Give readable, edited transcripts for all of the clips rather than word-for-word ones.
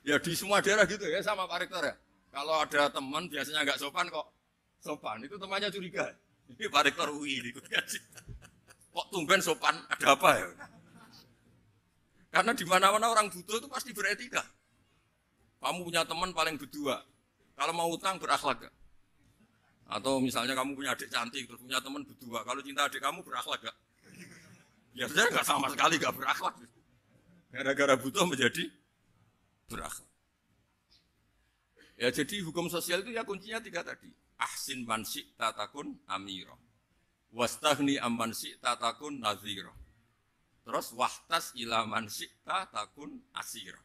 Ya di semua daerah gitu ya sama Pak Rektor ya. Kalau ada teman biasanya nggak sopan kok sopan, itu temannya curiga. Ini Pak Rektor UI ikut kaji. Kok tumben sopan, ada apa ya? Karena di mana-mana orang butuh itu pasti beretika. Kamu punya teman paling berdua, kalau mau utang berakhlak gak? Atau misalnya kamu punya adik cantik, terus punya teman berdua, kalau cinta adik kamu berakhlak gak? Ya saya nggak sama sekali nggak berakhlak. Gara-gara butuh menjadi berakhlak. Ya jadi hukum sosial itu ya kuncinya 3 tadi. Ahsin man syi'ta takun amira. Wastaghni amman syi'ta takun nadhira. Terus wahtas ila man syi'ta takun asira.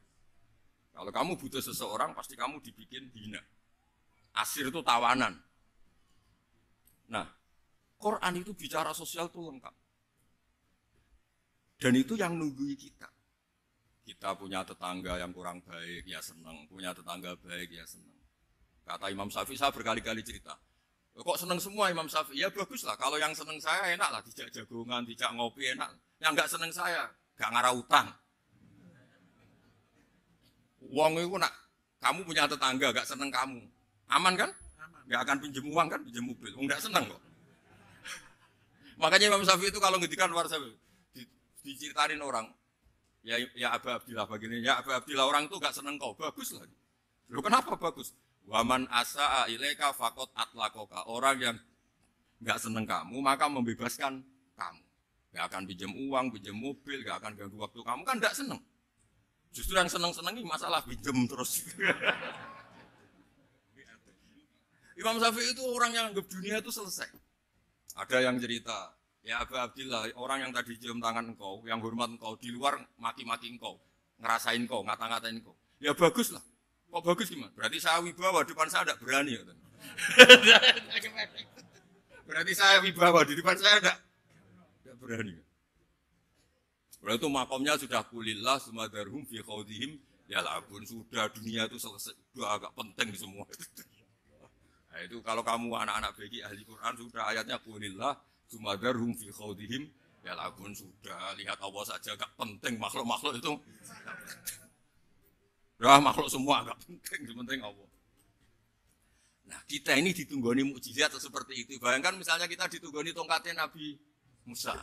Kalau kamu butuh seseorang pasti kamu dibikin hina. Asir itu tawanan. Nah, Quran itu bicara sosial itu lengkap. Dan itu yang nunggui kita. Kita punya tetangga yang kurang baik, ya senang. Punya tetangga baik, ya senang. Kata Imam Syafi'i, saya berkali-kali cerita. Kok senang semua Imam Syafi'i? Ya bagus lah, kalau yang senang saya enak lah. Dijak jagongan, dijak ngopi enak. Yang enggak senang saya, gak ngarah utang. Wong itu nak, kamu punya tetangga gak senang kamu. Aman kan? Gak akan pinjem uang kan, pinjem mobil. Enggak senang kok. Makanya Imam Syafi'i itu kalau ngedikan luar Syafi'i, diceritain orang, ya Aba Abdillah begini, ya Aba Abdillah orang itu gak seneng kau, bagus lah. Loh kenapa bagus? Waman asa'a ilaika faqad atlaqaka. Orang yang gak seneng kamu maka membebaskan kamu. Gak akan pinjam uang, pinjam mobil, gak akan ganggu waktu kamu, kan gak seneng. Justru yang seneng-seneng ini masalah pinjam terus. Imam Syafi'i itu orang yang anggap dunia itu selesai. Ada yang cerita, ya Aba Abdillah, orang yang tadi cium tangan engkau, yang hormat engkau, di luar maki-maki engkau, ngerasain engkau, ngata-ngatain engkau. Ya bagus lah. Kok bagus gimana? Berarti saya wibawa, depan saya tidak berani. Ya. Berarti saya wibawa, di depan saya tidak berani. Berarti itu makomnya sudah kulillah, sumadarhum fi khawdihim, ya labun, sudah dunia itu selesai, sudah agak penting semua. Nah, itu kalau kamu anak-anak bagi ahli Quran, sudah ayatnya kulillah, sumadarhum fi khawdihim, ya labun, sudah lihat Allah saja agak penting, makhluk-makhluk itu. Nah, makhluk semua agak penting, penting Allah. Nah, kita ini ditunggoni mukjizat seperti itu. Bayangkan misalnya kita ditunggoni tongkatnya Nabi Musa.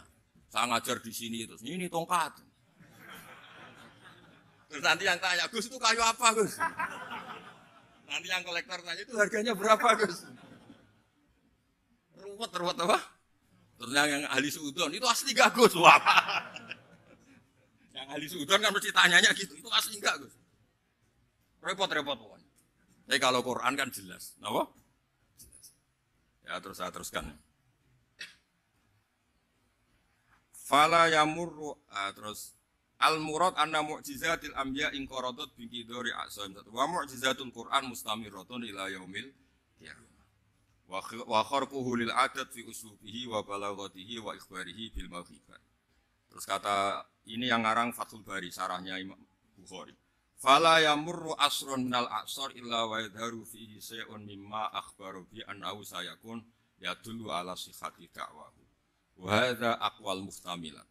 Saya ngajar di sini terus, ini tongkat. Terus nanti yang tanya, Gus itu kayu apa Gus? Nanti yang kolektor tanya, itu harganya berapa Gus? Ruwet apa? Terus yang ahli suudon, itu asli gak Gus? Wah. Yang ahli suudon kan mesti tanyanya gitu, itu asli gak Gus? Repot-repot pokoknya. Tapi kalau Quran kan jelas. Kenapa? Jelas. Ya terus saya teruskan. Fala yamurru terus al-murad anna mu'jizatil anbiya in qaradat bi qidari asam. Wa mu'jizatul Quran mustamiratun ila yaumil qiyamah. Wa kharquhu lil adat fi uslubihi wa balaghatihi wa ikhbarihi bil mawhibat. Terus kata ini yang ngarang Fathul Bari sarahnya Imam Bukhari. Fala yamurru asrun minal a'sar illa wa yadharu fihi syai'un mimma akhbaru bi annahu sayakun yadullu ala sihhati da'wahu. Wa hadza aqwal muhtamilat.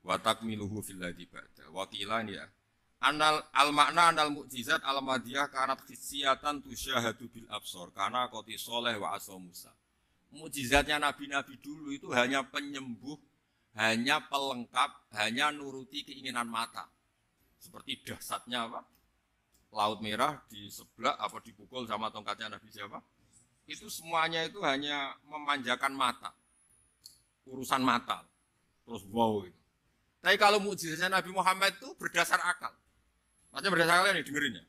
Wa takmiluhu fil ladzi ba'da. Wa qilan ya. Anal al-makna anal mu'jizat al-madiyah kanat khissiyatan tusyahadu bil absar kana qati Shalih wa asa Musa. Mukjizatnya nabi-nabi dulu itu hanya penyembuh, hanya pelengkap, hanya nuruti keinginan mata. Seperti dahsyatnya apa? Laut Merah di sebelah apa dipukul sama tongkatnya Nabi siapa? Itu semuanya itu hanya memanjakan mata. Urusan mata. Terus wow itu. Tapi kalau mukjizatnya Nabi Muhammad itu berdasar akal. Maksudnya berdasar akal nih dengerin ya.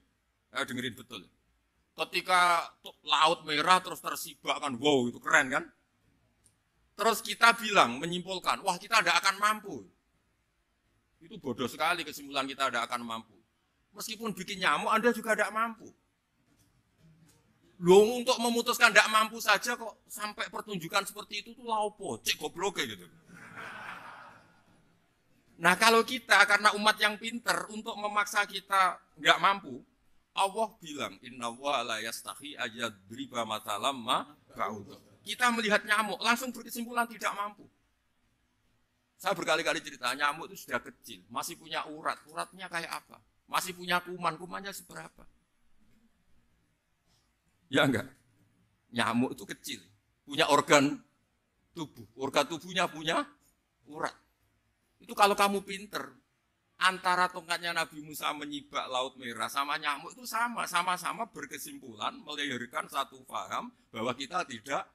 Dengerin betul. Ketika Laut Merah terus tersibak kan wow itu keren kan? Terus kita bilang menyimpulkan, wah kita tidak akan mampu. Itu bodoh sekali kesimpulan kita tidak akan mampu. Meskipun bikin nyamuk, Anda juga tidak mampu. Loh, untuk memutuskan tidak mampu saja kok sampai pertunjukan seperti itu tuh laupo, cek goblok gitu. Nah kalau kita karena umat yang pinter untuk memaksa kita nggak mampu, Allah bilang Inna wa la yastahi ayadriba matalam ma ba'udah. Kita melihat nyamuk langsung berkesimpulan tidak mampu. Saya berkali-kali cerita, nyamuk itu sudah kecil, masih punya urat. Uratnya kayak apa? Masih punya kuman, kumannya seberapa? Ya enggak? Nyamuk itu kecil, punya organ tubuh. Organ tubuhnya punya urat. Itu kalau kamu pinter, antara tongkatnya Nabi Musa menyibak Laut Merah sama nyamuk itu sama-sama berkesimpulan melahirkan satu paham bahwa kita tidak.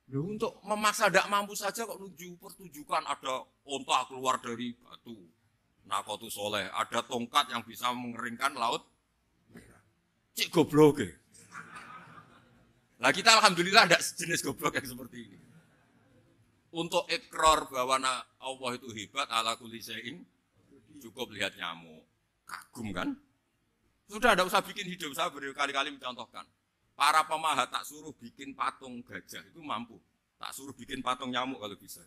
Untuk memaksa tidak mampu saja kok pertunjukan ada onta keluar dari batu. Nakotu soleh, ada tongkat yang bisa mengeringkan laut. Cik goblok ya. Nah kita alhamdulillah tidak sejenis goblok yang seperti ini. Untuk ikrar bahwa Allah itu hebat ala kulli syai'in, cukup lihat nyamuk. Kagum kan? Sudah tidak usah bikin hidup, saya berkali-kali mencontohkan. Para pemahat tak suruh bikin patung gajah, itu mampu. Tak suruh bikin patung nyamuk kalau bisa.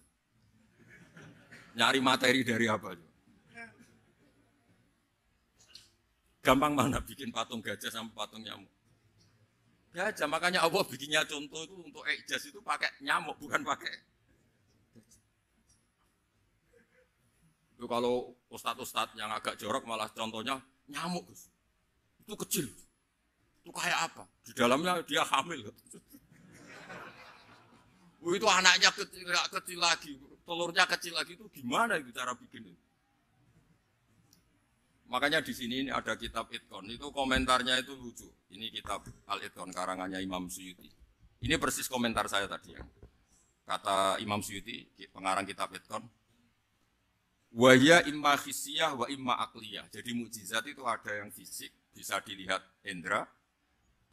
Nyari materi dari apa? Gampang mana bikin patung gajah sama patung nyamuk? Gajah, makanya Allah bikinnya contoh itu untuk ijaz itu pakai nyamuk, bukan pakai. Itu kalau ustadz-ustadz yang agak jorok malah contohnya nyamuk. Itu kecil. Itu kayak apa? Di dalamnya dia hamil. Itu anaknya kecil lagi, telurnya kecil lagi, itu gimana itu cara bikin itu? Makanya di sini ini ada kitab Itqan, itu komentarnya itu lucu. Ini kitab Al-Itqan karangannya Imam Suyuti. Ini persis komentar saya tadi ya. Kata Imam Suyuti, pengarang kitab Itqan, wa ya imma khissiyah wa imma aqliyah. Jadi mukjizat itu ada yang fisik, bisa dilihat indra,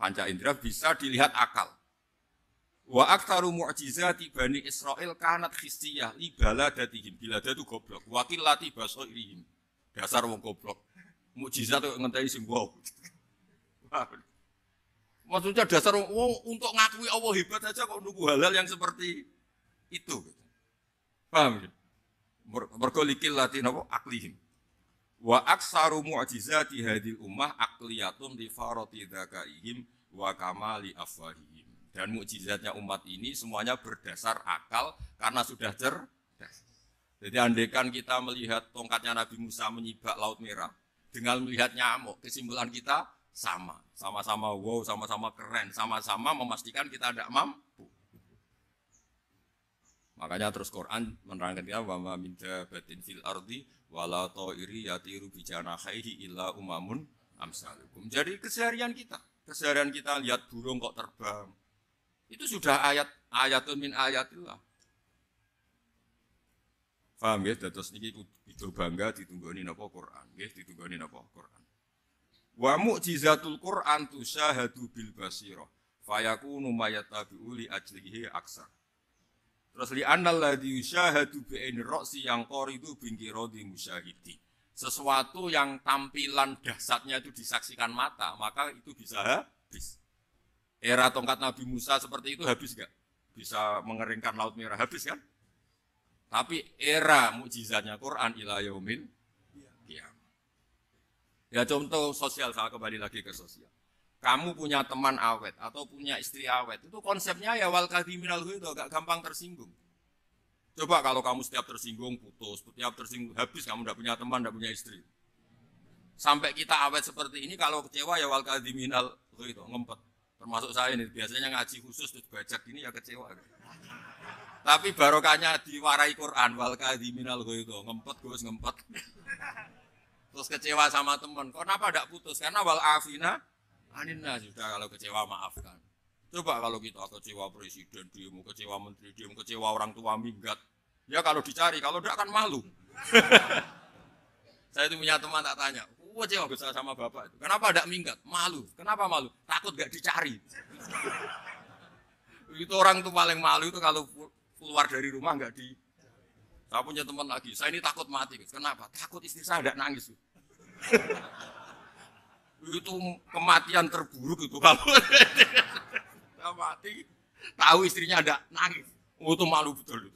panca indra, bisa dilihat akal. Wa aktsaru mu'jizati Bani Israil kanat khissiyah li baladatihim. Bilada itu goblok. Wakil lati basairihim. Dasar wong goblok. Mukjizat itu ngenteni sing wow. Maksudnya dasar wong untuk ngakui Allah hebat saja kok nunggu hal-hal yang seperti itu. Paham ya? Mergo likil lati napa aklihim. Wa aktsaru mu'jizati hadil ummah aqliyatun li farati dzakaihim wa kamali afwahihim. Dan mukjizatnya umat ini semuanya berdasar akal karena sudah cerdas. Jadi andaikan kita melihat tongkatnya Nabi Musa menyibak Laut Merah dengan melihat nyamuk, kesimpulan kita sama. Sama-sama wow, sama-sama keren, sama-sama memastikan kita tidak mampu. Makanya terus Quran menerangkan kita bahwa min dabatin fil ardi wala ta'iri yatiru bi janahihi illa umamun amsalukum. Jadi keseharian kita lihat burung kok terbang. Itu sudah ayatun min ayatillah. Paham ya? Terus niki itu bangga ditunggoni napa Quran, nggih ditunggoni napa Quran. Wa mu'jizatul Quran tusyahadu bil basirah fayakunu mayatabi'u li ajlihi aksar. Terus li annal ladzi yusyahadu bi aini ra'si yang qaridu bingkiradi musyahidi. Sesuatu yang tampilan dahsyatnya itu disaksikan mata, maka itu bisa habis. Era tongkat Nabi Musa seperti itu habis enggak? Bisa mengeringkan Laut Merah, habis kan? Tapi era mukjizatnya Quran ila yaumil qiyamah. Ya contoh sosial, saya kembali lagi ke sosial. Kamu punya teman awet atau punya istri awet, itu konsepnya ya wal kadhiminal ghaiz, agak gampang tersinggung. Coba kalau kamu setiap tersinggung putus, setiap tersinggung habis, kamu tidak punya teman, tidak punya istri. Sampai kita awet seperti ini, kalau kecewa ya wal kadhiminal ghaiz, ngempet. Termasuk saya ini, biasanya ngaji khusus terus bajak ini ya kecewa. Tapi barokahnya diwarai Quran, wal kadhiminal ghaiz, ngempet Gus, ngempet. Terus kecewa sama teman, kenapa tidak putus? Karena wal afina aninna, sudah kalau kecewa maafkan. Coba kalau kita kecewa presiden demo, kecewa menteri demo, kecewa orang tua minggat. Ya kalau dicari, kalau tidak kan malu. Saya itu punya teman tak tanya, kecewa besar sama bapak itu. Kenapa tidak minggat? Malu. Kenapa malu? Takut gak dicari. Itu orang itu paling malu itu kalau keluar dari rumah nggak di. Saya punya teman lagi, saya ini takut mati. Kenapa? Takut istri saya tidak nangis. Itu kematian terburuk itu kalau mati, tahu istrinya ada nangis, itu malu betul.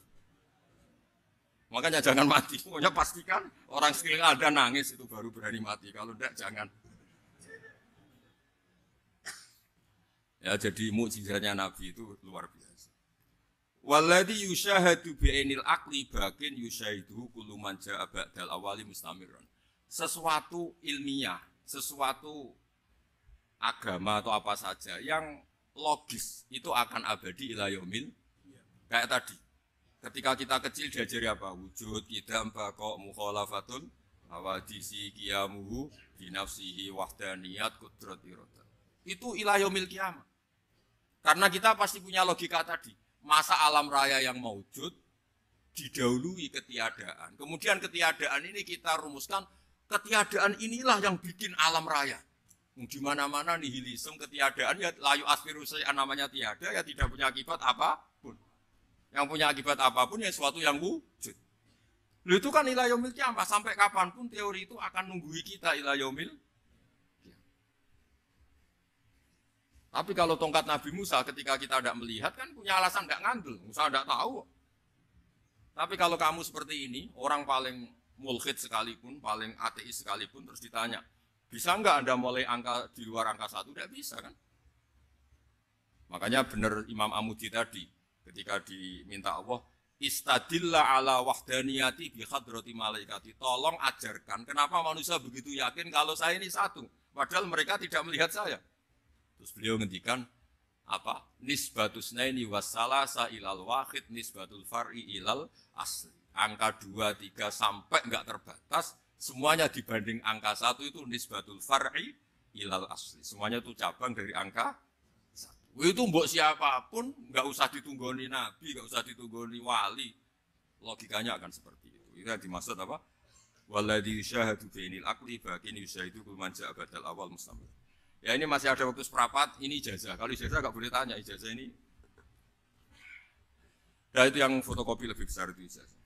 Makanya jangan mati, pokoknya pastikan orang sekeliling ada nangis itu baru berani mati, kalau tidak jangan. Ya jadi mukjizatnya Nabi itu luar biasa. Walladzi yusyahadu bi'ainil aqli bakin yusyahiduhu kullu man ja'a ba'dal awali mustamiran. sesuatu ilmiah, sesuatu agama atau apa saja yang logis itu akan abadi ila yaumil. Kayak tadi, ketika kita kecil diajari apa? Wujud, qidam, baqa, mukhalafatun, awadisi, qiyamuhu, binafsihi, wahdaniyat, qudrat, iradah. Itu ila yaumil qiyamah. Karena kita pasti punya logika tadi. Masa alam raya yang maujud didahului ketiadaan. Kemudian ketiadaan ini kita rumuskan, ketiadaan inilah yang bikin alam raya. Di mana-mana nihilisme, ketiadaan, ya layu asfirusi namanya tiada, ya tidak punya akibat apapun. Yang punya akibat apapun ya sesuatu yang wujud. Lalu itu kan ila yaumil qiyamah, sampai kapanpun teori itu akan nunggui kita ila yaumil. Tapi kalau tongkat Nabi Musa ketika kita tidak melihat kan punya alasan tidak ngandel, Musa tidak tahu. Tapi kalau kamu seperti ini, orang paling mulhid sekalipun, paling ateis sekalipun, terus ditanya, bisa enggak Anda mulai angka di luar angka 1? Tidak bisa kan? Makanya benar Imam Amudi tadi, ketika diminta Allah, istadillah ala wahdaniyati bi hadrati malaikati. Tolong ajarkan kenapa manusia begitu yakin kalau saya ini satu, padahal mereka tidak melihat saya. Terus beliau ngendikan apa? Nisbatus naini wassalasa ilal wahid nisbatul far'i ilal asli. Angka 2, 3 sampai enggak terbatas, semuanya dibanding angka 1 itu nisbatul far'i ilal asli. Semuanya itu cabang dari angka 1. Itu mbok siapapun enggak usah ditunggoni nabi, enggak usah ditunggoni wali. Logikanya akan seperti itu. Itu yang dimaksud apa? Walladzi syahadu bainil aqli bakin yusyahidu man ja'a badal awal mustamir. Ya ini masih ada waktu seprapat, ini ijazah. Kalau ijazah enggak boleh tanya, ijazah ini. Ya itu yang fotokopi lebih besar itu ijazah.